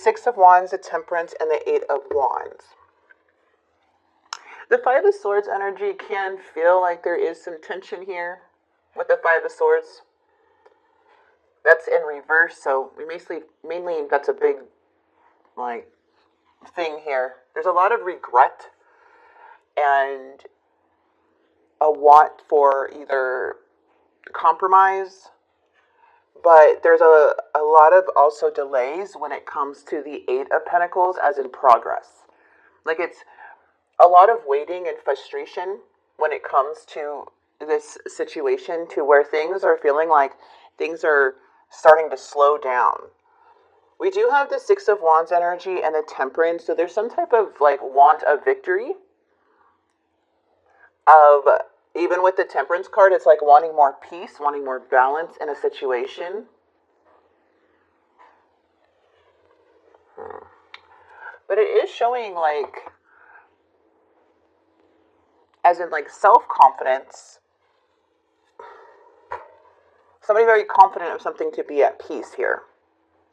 Six of Wands, the Temperance, and the Eight of Wands. The Five of Swords energy can feel like there is some tension here with the Five of Swords. That's in reverse, so we mainly that's a big, like, thing here. There's a lot of regret and a want for either compromise, but there's a lot of also delays when it comes to the Eight of Pentacles, as in progress. Like, it's a lot of waiting and frustration when it comes to this situation, to where things are feeling like things are starting to slow down. We do have the Six of Wands energy and the Temperance, so there's some type of like want of victory. Even with the Temperance card, it's like wanting more peace, wanting more balance in a situation. But it is showing like, as in like self-confidence. Somebody very confident of something to be at peace here.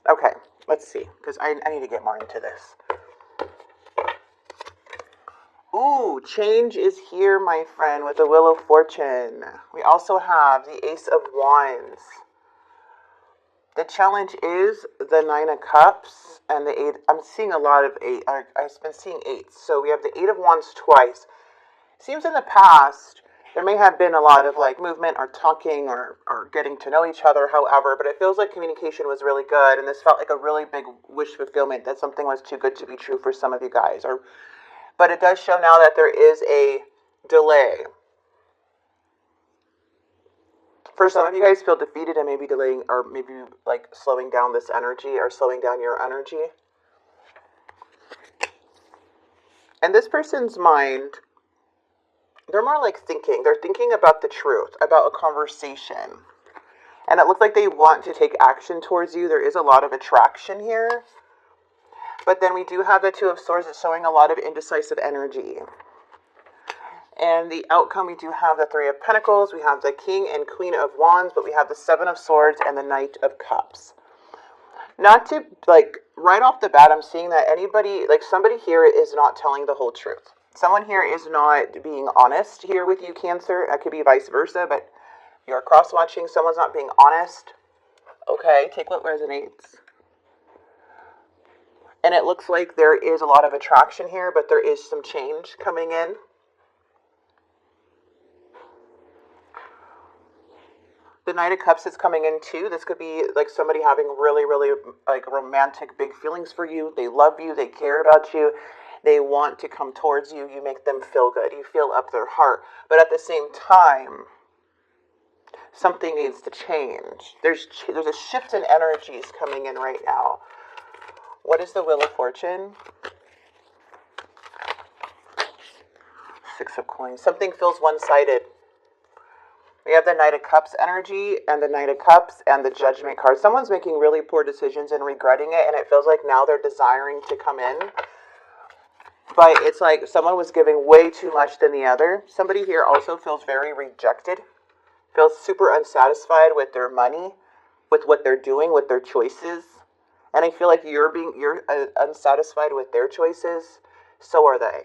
Okay, let's see, because I need to get more into this. Ooh, change is here, my friend, with the Wheel of Fortune. We also have the Ace of Wands. The challenge is the Nine of Cups and the Eight. I'm seeing a lot of eight. I've been seeing eights. So we have the Eight of Wands twice. Seems in the past there may have been a lot of like movement or talking or getting to know each other, however, but it feels like communication was really good, and this felt like a really big wish fulfillment, that something was too good to be true for some of you guys. But it does show now that there is a delay. For some of you guys feel defeated and maybe delaying, or maybe like slowing down this energy, or slowing down your energy. And this person's mind, they're more like thinking. They're thinking about the truth, about a conversation. And it looks like they want to take action towards you. There is a lot of attraction here. But then we do have the Two of Swords that's showing a lot of indecisive energy. And the outcome, we do have the Three of Pentacles. We have the King and Queen of Wands. But we have the Seven of Swords and the Knight of Cups. Not to, like, right off the bat, I'm seeing that anybody, like somebody here is not telling the whole truth. Someone here is not being honest here with you, Cancer. That could be vice versa, but you're cross-watching. Someone's not being honest. Okay, take what resonates. And it looks like there is a lot of attraction here, but there is some change coming in. The Knight of Cups is coming in too. This could be like somebody having really, really like romantic big feelings for you. They love you. They care about you. They want to come towards you. You make them feel good. You feel up their heart. But at the same time, something needs to change. There's a shift in energies coming in right now. What is the Wheel of Fortune? Six of Coins. Something feels one-sided. We have the Knight of Cups energy and the Knight of Cups and the Judgment card. Someone's making really poor decisions and regretting it, and it feels like now they're desiring to come in. But it's like someone was giving way too much than the other. Somebody here also feels very rejected. Feels super unsatisfied with their money, with what they're doing, with their choices. And I feel like you're unsatisfied with their choices. So are they.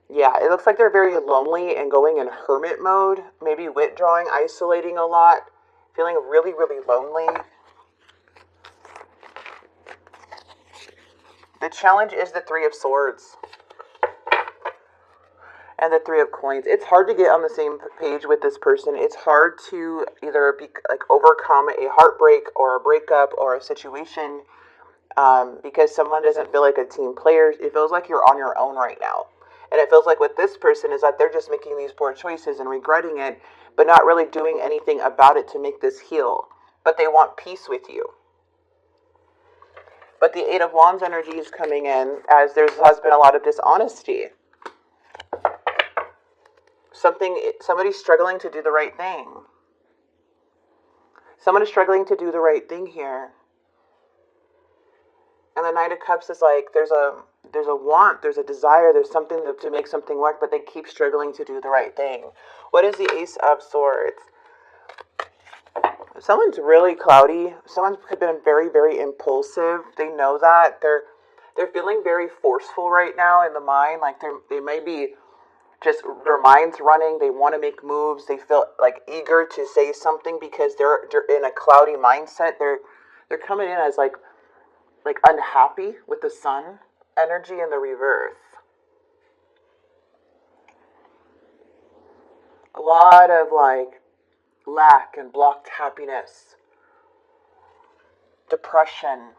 Yeah, it looks like they're very lonely and going in hermit mode. Maybe withdrawing, isolating a lot. Feeling really, really lonely. The challenge is the Three of Swords. And the Three of Coins. It's hard to get on the same page with this person. It's hard to either overcome a heartbreak or a breakup or a situation because someone doesn't feel like a team player. It feels like you're on your own right now. And it feels like with this person is that they're just making these poor choices and regretting it, but not really doing anything about it to make this heal. But they want peace with you. But the Eight of Wands energy is coming in as there has been a lot of dishonesty. Somebody's struggling to do the right thing. Someone is struggling to do the right thing here. And the Knight of Cups is like, there's a want, there's a desire, there's something to make something work, but they keep struggling to do the right thing. What is the Ace of Swords? Someone's really cloudy. Someone's been very, very impulsive. They know that. They're feeling very forceful right now in the mind. Like they may be just their minds running. They want to make moves. They feel like eager to say something because they're in a cloudy mindset. They're coming in as like unhappy with the sun energy in the reverse. A lot of like lack and blocked happiness, depression.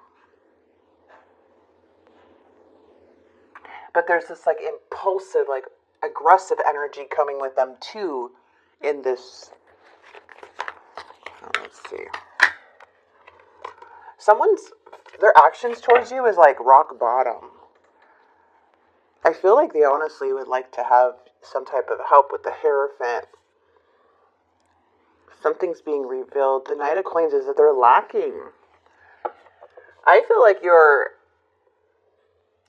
But there's this like impulsive, like aggressive energy coming with them too in this. Let's see. Their actions towards you is like rock bottom. I feel like they honestly would like to have some type of help with the Hierophant. Something's being revealed. The Knight of Coins is that they're lacking. I feel like you're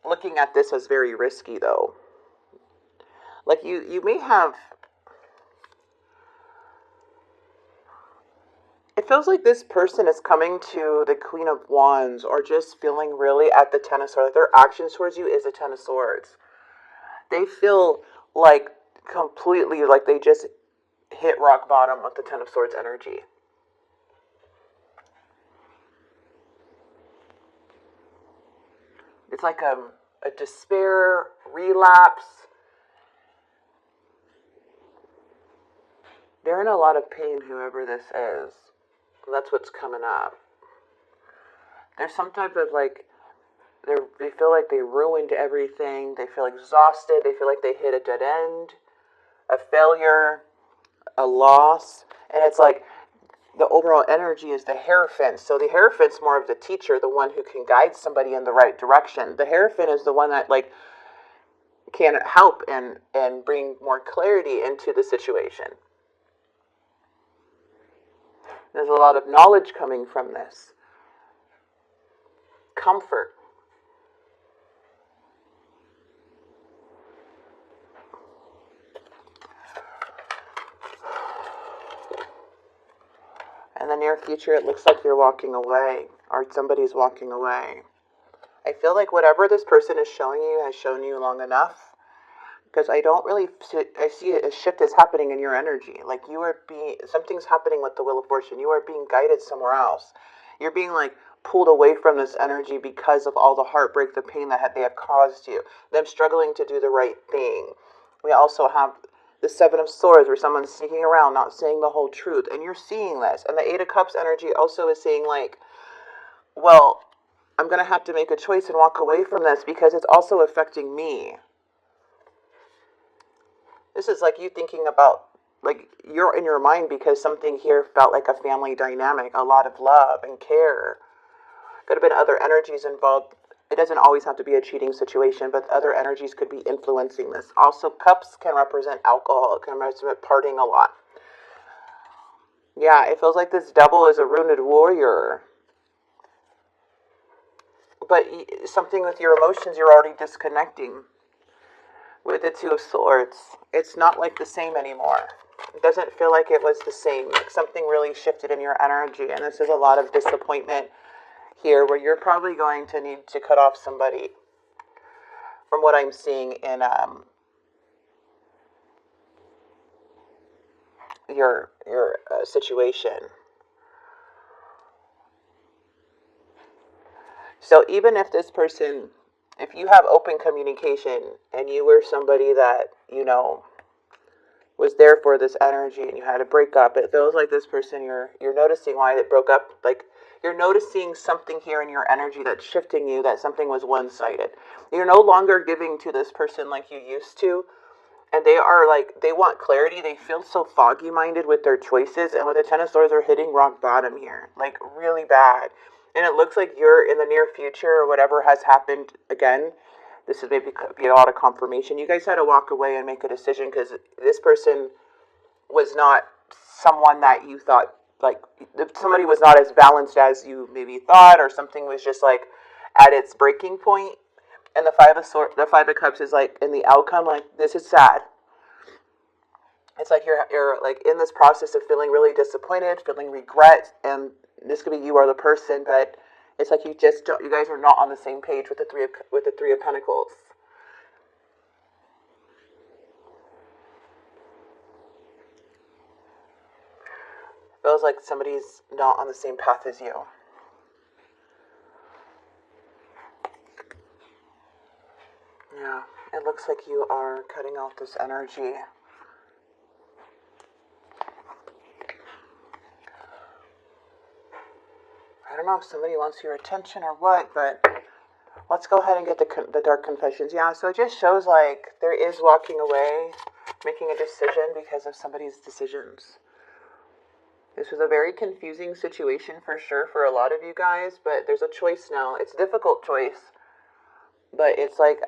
looking at this as very risky though. Like you may have, it feels like this person is coming to the Queen of Wands or just feeling really at the Ten of Swords. Like their actions towards you is the Ten of Swords. They feel like completely like they just hit rock bottom with the Ten of Swords energy. It's like a despair, relapse. They're in a lot of pain, whoever this is. That's what's coming up. There's some type of like, they feel like they ruined everything. They feel exhausted. They feel like they hit a dead end, a failure, a loss. And it's like the overall energy is the Hierophant. So the Hierophant's more of the teacher, the one who can guide somebody in the right direction. The Hierophant is the one that like can help and bring more clarity into the situation. There's a lot of knowledge coming from this. Comfort. In the near future, it looks like you're walking away, or somebody's walking away. I feel like whatever this person is showing you has shown you long enough, because I see a shift is happening in your energy. Like something's happening with the Wheel of Fortune. You are being guided somewhere else. You're being like pulled away from this energy because of all the heartbreak, the pain that they have caused you. Them struggling to do the right thing. We also have the Seven of Swords, where someone's sneaking around, not saying the whole truth. And you're seeing this. And the Eight of Cups energy also is saying like, well, I'm going to have to make a choice and walk away from this because it's also affecting me. This is like you thinking about, like, you're in your mind because something here felt like a family dynamic, a lot of love and care. Could have been other energies involved. It doesn't always have to be a cheating situation, but other energies could be influencing this. Also, cups can represent alcohol. It can represent partying a lot. Yeah, it feels like this devil is a wounded warrior. But something with your emotions, you're already disconnecting. With the Two of Swords, it's not like the same anymore. It doesn't feel like it was the same. Like something really shifted in your energy, and this is a lot of disappointment here, where you're probably going to need to cut off somebody. From what I'm seeing in your situation. So even if this person, if you have open communication and you were somebody that, was there for this energy and you had a breakup, it feels like this person, you're noticing why it broke up. Like you're noticing something here in your energy that's shifting you, that something was one-sided. You're no longer giving to this person like you used to. And they are like, they want clarity. They feel so foggy-minded with their choices. And with the Ten of Swords, they're hitting rock bottom here. Like really bad. And it looks like you're in the near future or whatever has happened again. This is maybe be a lot of confirmation. You guys had to walk away and make a decision because this person was not someone that you thought, like, somebody was not as balanced as you maybe thought, or something was just like at its breaking point. And the Five of Cups is like in the outcome, like, this is sad. It's like you're like in this process of feeling really disappointed, feeling regret, and this could be you are the person, but it's like you just don't, you guys are not on the same page with the Three of Pentacles. Feels like somebody's not on the same path as you. Yeah, it looks like you are cutting off this energy. I don't know if somebody wants your attention or what, but let's go ahead and get the dark confessions. Yeah, so it just shows like there is walking away, making a decision because of somebody's decisions. This was a very confusing situation for sure for a lot of you guys, but there's a choice now. It's a difficult choice, but it's like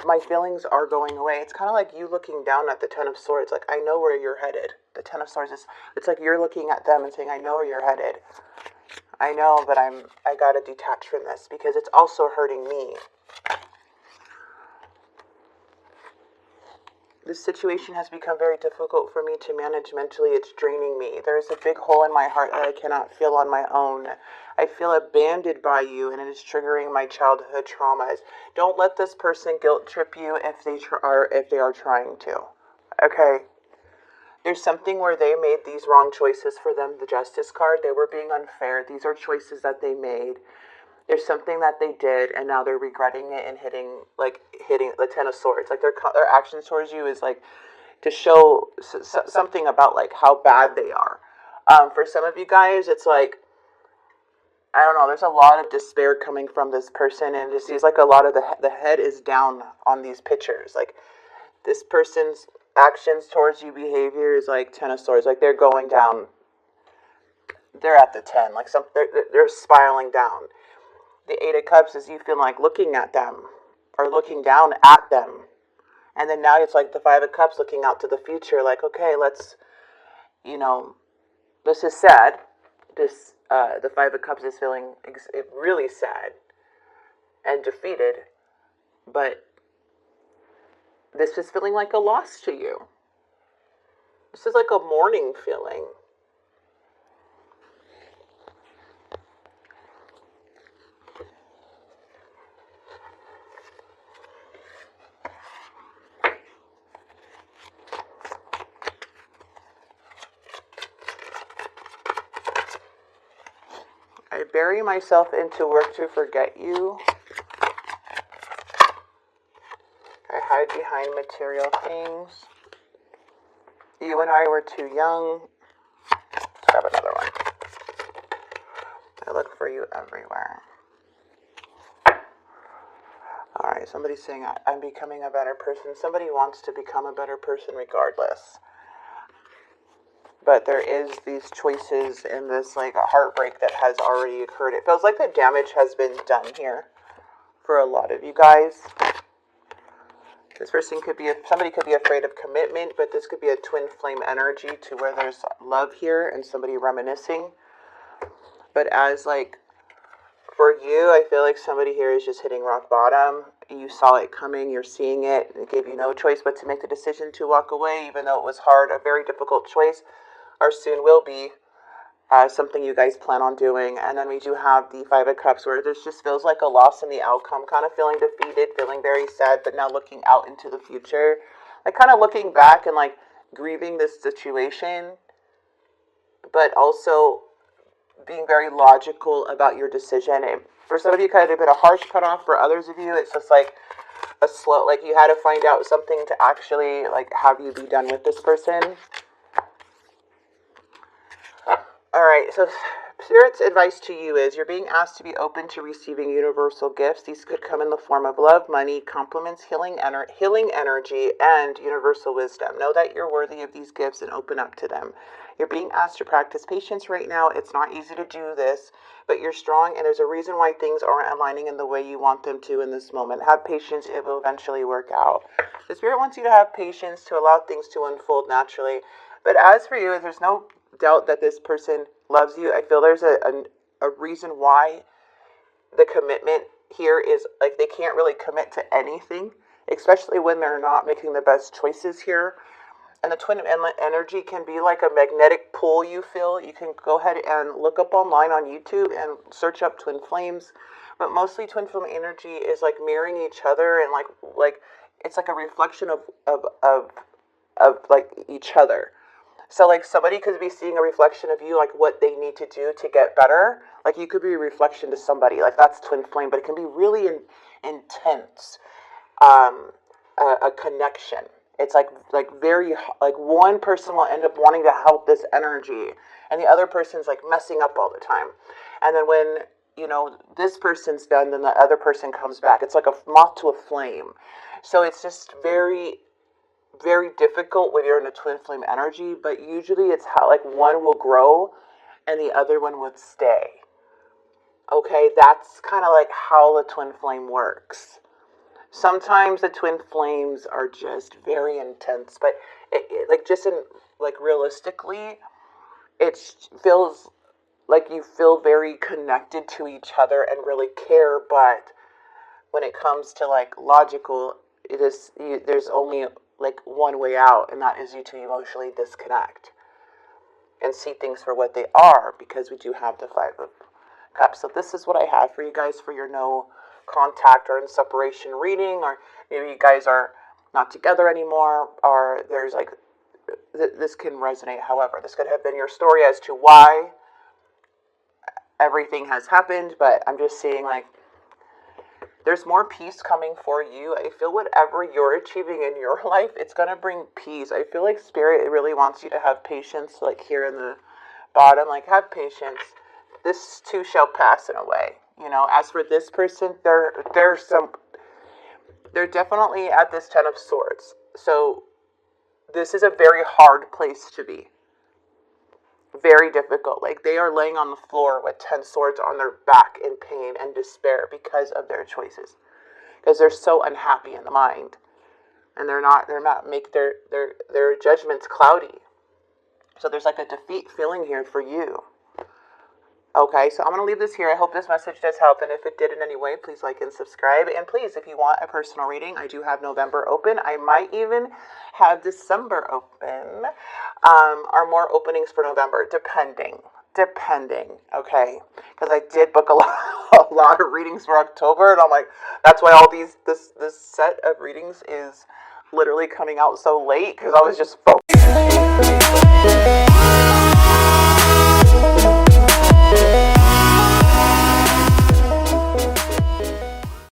my feelings are going away. It's kind of like you looking down at the Ten of Swords. Like, I know where you're headed. The Ten of Swords it's like you're looking at them and saying, I know where you're headed. I know, but I gotta detach from this because it's also hurting me. This situation has become very difficult for me to manage mentally. It's draining me. There's a big hole in my heart that I cannot feel on my own. I feel abandoned by you, and it is triggering my childhood traumas. Don't let this person guilt trip you if they are trying to. Okay. There's something where they made these wrong choices for them. The Justice card, they were being unfair. These are choices that they made. There's something that they did, and now they're regretting it and hitting the Ten of Swords. Like their actions towards you is like to show something about like how bad they are. For some of you guys, it's like, I don't know, there's a lot of despair coming from this person, and it just seems like a lot of the head is down on these pictures. Like this person's actions towards you, behavior is like Ten of Swords. Like they're going down. They're at the 10. Like they're spiraling down. The Eight of Cups is you feel like looking at them or looking down at them. And then now it's like the Five of Cups looking out to the future. Like, okay, let's, this is sad. The Five of Cups is feeling really sad and defeated. But this is feeling like a loss to you. This is like a mourning feeling. I bury myself into work to forget you. I hide behind material things. You and I were too young. Let's grab another one. I look for you everywhere. Alright, somebody's saying I'm becoming a better person. Somebody wants to become a better person regardless. But there is these choices and this like a heartbreak that has already occurred. It feels like the damage has been done here for a lot of you guys. This person somebody could be afraid of commitment, but this could be a twin flame energy to where there's love here and somebody reminiscing. But as like, for you, I feel like somebody here is just hitting rock bottom. You saw it coming, you're seeing it. It gave you no choice but to make the decision to walk away, even though it was hard, a very difficult choice, or soon will be. Something you guys plan on doing. And then we do have the Five of Cups where this just feels like a loss in the outcome, kind of feeling defeated, feeling very sad, but now looking out into the future, like kind of looking back and like grieving this situation, but also being very logical about your decision. And for some of you, kind of been a harsh cutoff. For others of you, it's just like a slow, like you had to find out something to actually like have you be done with this person. Alright, so Spirit's advice to you is you're being asked to be open to receiving universal gifts. These could come in the form of love, money, compliments, healing energy, and universal wisdom. Know that you're worthy of these gifts and open up to them. You're being asked to practice patience right now. It's not easy to do this, but you're strong, and there's a reason why things aren't aligning in the way you want them to in this moment. Have patience. It will eventually work out. The Spirit wants you to have patience to allow things to unfold naturally. But as for you, there's no doubt that this person loves you. I feel there's a reason why the commitment here is like they can't really commit to anything, especially when they're not making the best choices here. And the twin energy can be like a magnetic pull you feel. You can go ahead and look up online on YouTube and search up twin flames. But mostly twin flame energy is like mirroring each other, and like it's like a reflection of like each other. So like somebody could be seeing a reflection of you, like what they need to do to get better. Like you could be a reflection to somebody, like that's twin flame, but it can be really intense, a connection. It's like very, like one person will end up wanting to help this energy, and the other person's like messing up all the time. And then when, you know, this person's done, then the other person comes back. It's like a moth to a flame. So it's just very, very difficult when you're in a twin flame energy, but usually it's how like one will grow and the other one would stay. Okay, that's kind of like how the twin flame works. Sometimes the twin flames are just very intense, but like just in like realistically, it feels like you feel very connected to each other and really care. But when it comes to like logical, there's only like one way out, and that is you to emotionally disconnect and see things for what they are, because we do have the Five of Cups. So this is what I have for you guys for your no contact or in separation reading, or maybe you guys are not together anymore, or there's like this can resonate. However, this could have been your story as to why everything has happened, but I'm just seeing like there's more peace coming for you. I feel whatever you're achieving in your life, it's going to bring peace. I feel like Spirit really wants you to have patience, like here in the bottom, like have patience. This too shall pass in a way. You know, as for this person, they're definitely at this Ten of Swords. So this is a very hard place to be. Very difficult. Like they are laying on the floor with 10 swords on their back in pain and despair because of their choices. Because they're so unhappy in the mind. And they're not make their judgments cloudy. So there's like a defeat feeling here for you. Okay, so I'm going to leave this here. I hope this message does help, and if it did in any way, please like and subscribe. And please, if you want a personal reading, I do have November open. I might even have December open, or more openings for November, depending, okay? Because I did book a lot of readings for October, and I'm like, that's why all this set of readings is literally coming out so late, because I was just focused.